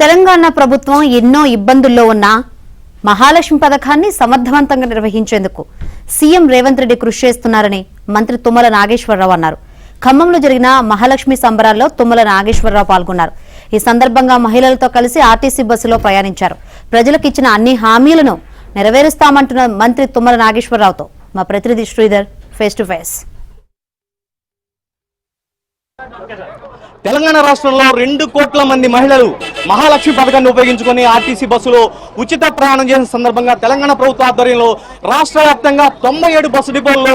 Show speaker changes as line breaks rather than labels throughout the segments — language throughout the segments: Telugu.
తెలంగాణ ప్రభుత్వం ఎన్నో ఇబ్బందుల్లో ఉన్న మహాలక్ష్మి పథకాన్ని సమర్థవంతంగా నిర్వహించేందుకు సీఎం రేవంత్ రెడ్డి కృషి చేస్తున్నారని మంత్రి తుమ్మల నాగేశ్వరరావు అన్నారు. ఖమ్మంలో జరిగిన మహాలక్ష్మి సంబరాల్లో తుమ్మల నాగేశ్వరరావు పాల్గొన్నారు. ఈ సందర్భంగా మహిళలతో కలిసి ఆర్టీసీ బస్సులో ప్రయాణించారు. ప్రజలకు ఇచ్చిన అన్ని హామీలను నెరవేరుస్తామంటున్న మంత్రి తుమ్మల నాగేశ్వరరావుతో మా ప్రతినిధి Sridhar face to face.
Telangana రాష్ట్రంలో 2 కోట్ల మంది మహిళలు మహాలక్ష్మి పథకాన్ని ఉపయోగించుకొని ఆర్టీసీ బస్సులో ఉచిత ప్రయాణం చేసిన సందర్భంగా తెలంగాణ ప్రభుత్వ ఆధ్వర్యంలో రాష్ట్ర వ్యాప్తంగా 97 బస్సు డిపోల్లో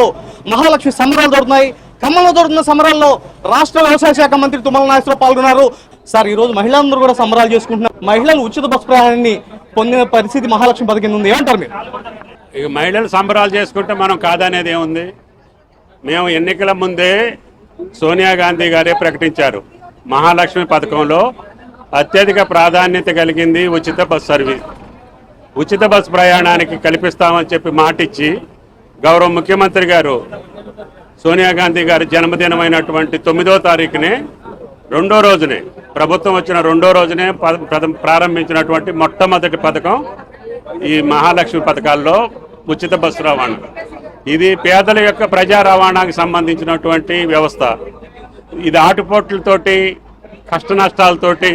మహాలక్ష్మి సంబరాలు జరుగుతున్నాయి. ఖమ్మంలో జరుగుతున్న సంబరాల్లో రాష్ట్ర వ్యవసాయ శాఖ మంత్రి తుమ్మల నాగేశ్వరరావు పాల్గొన్నారు. సార్, ఈ రోజు మహిళలందరూ కూడా సంబరాలు చేసుకుంటున్నారు. మహిళలు ఉచిత బస్సు ప్రయాణాన్ని పొందిన పరిస్థితి మహాలక్ష్మి పథకం ఉంది, ఏమంటారు మీరు?
ఇక మహిళలు సంబరాలు చేసుకుంటే మనం కాదనేది ఏముంది? మేము ఎన్నికల ముందే సోనియా గాంధీ గారే ప్రకటించారు, మహాలక్ష్మి పథకంలో అత్యధిక ప్రాధాన్యత కలిగింది ఉచిత బస్ సర్వీస్. ఉచిత బస్ ప్రయాణానికి కల్పిస్తామని చెప్పి మాటిచ్చి గౌరవ ముఖ్యమంత్రి గారు సోనియా గాంధీ గారి జన్మదినమైనటువంటి 9వ తారీఖునే రెండో రోజునే ప్రభుత్వం వచ్చిన రెండో రోజునే ప్రారంభించినటువంటి మొట్టమొదటి పథకం ఈ మహాలక్ష్మి పథకాల్లో ఉచిత బస్సు రవాణా. ఇది పేదల యొక్క ప్రజా రవాణాకి సంబంధించినటువంటి వ్యవస్థ. ఇది ఆటుపోట్లతోటి కష్ట నష్టాలతోటి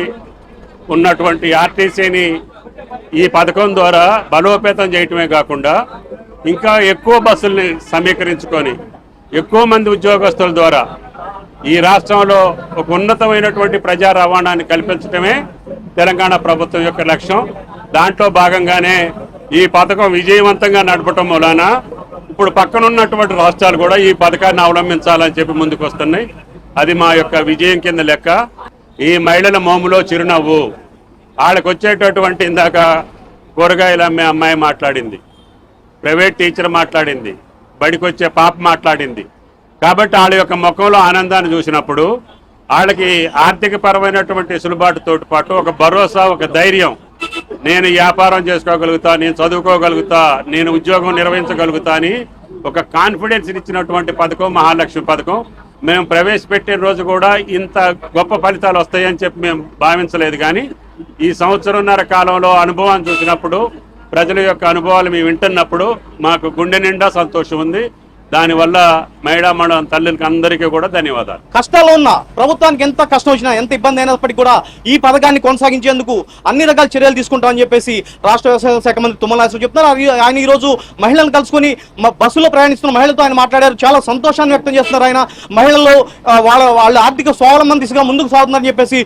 ఉన్నటువంటి ఆర్టీసీని ఈ పథకం ద్వారా బలోపేతం చేయటమే కాకుండా ఇంకా ఎక్కువ బస్సుల్ని సమీకరించుకొని ఎక్కువ మంది ఉద్యోగస్తుల ద్వారా ఈ రాష్ట్రంలో ఒక ఉన్నతమైనటువంటి ప్రజా రవాణాన్ని కల్పించడమే తెలంగాణ ప్రభుత్వం యొక్క లక్ష్యం. దాంట్లో భాగంగానే ఈ పథకం విజయవంతంగా నడపటం మూలాన ఇప్పుడు పక్కనున్నటువంటి రాష్ట్రాలు కూడా ఈ పథకాన్ని అవలంబించాలని చెప్పి ముందుకు వస్తున్నాయి. అది మా యొక్క విజయం కింద లెక్క. ఈ మహిళల మోములో చిరునవ్వు. వాళ్ళకు వచ్చేటటువంటి ఇందాక కూరగాయలు అమ్మే అమ్మాయి మాట్లాడింది, ప్రైవేట్ టీచర్ మాట్లాడింది, బడికి వచ్చే పాప మాట్లాడింది. కాబట్టి వాళ్ళ యొక్క ముఖంలో ఆనందాన్ని చూసినప్పుడు వాళ్ళకి ఆర్థిక పరమైనటువంటి సులుబాటుతో పాటు ఒక భరోసా, ఒక ధైర్యం, నేను వ్యాపారం చేసుకోగలుగుతా, నేను చదువుకోగలుగుతా, నేను ఉద్యోగం నిర్వహించగలుగుతా అని ఒక కాన్ఫిడెన్స్ ఇచ్చినటువంటి పథకం మహాలక్ష్మి పథకం. మేము ప్రవేశపెట్టిన రోజు కూడా ఇంత గొప్ప ఫలితాలు వస్తాయని చెప్పి మేము భావించలేదు. కానీ ఈ సంవత్సరంన్నర కాలంలో అనుభవాన్ని చూసినప్పుడు, ప్రజల యొక్క అనుభవాలు మేము వింటున్నప్పుడు మాకు గుండె నిండా సంతోషం ఉంది. దానివల్ల మహిళా మండలం తల్లులకి అందరికీ కూడా ధన్యవాదాలు.
కష్టాల్లో ఉన్న ప్రభుత్వానికి ఎంత కష్టం వచ్చినా, ఎంత ఇబ్బంది అయినప్పటికీ కూడా ఈ పథకాన్ని కొనసాగించేందుకు అన్ని రకాల చర్యలు తీసుకుంటామని చెప్పేసి రాష్ట్ర వ్యవసాయ శాఖ మంత్రి తుమ్మల నాగేశ్వరరావు చెప్తున్నారు. ఆయన ఈ రోజు మహిళలను కలుసుకుని బస్సులో ప్రయాణిస్తున్న మహిళలతో ఆయన మాట్లాడారు. చాలా సంతోషాన్ని వ్యక్తం చేస్తున్నారు. ఆయన మహిళలు వాళ్ళ ఆర్థిక స్వావలంబన దిశగా ముందుకు సాగుతున్నారని చెప్పేసి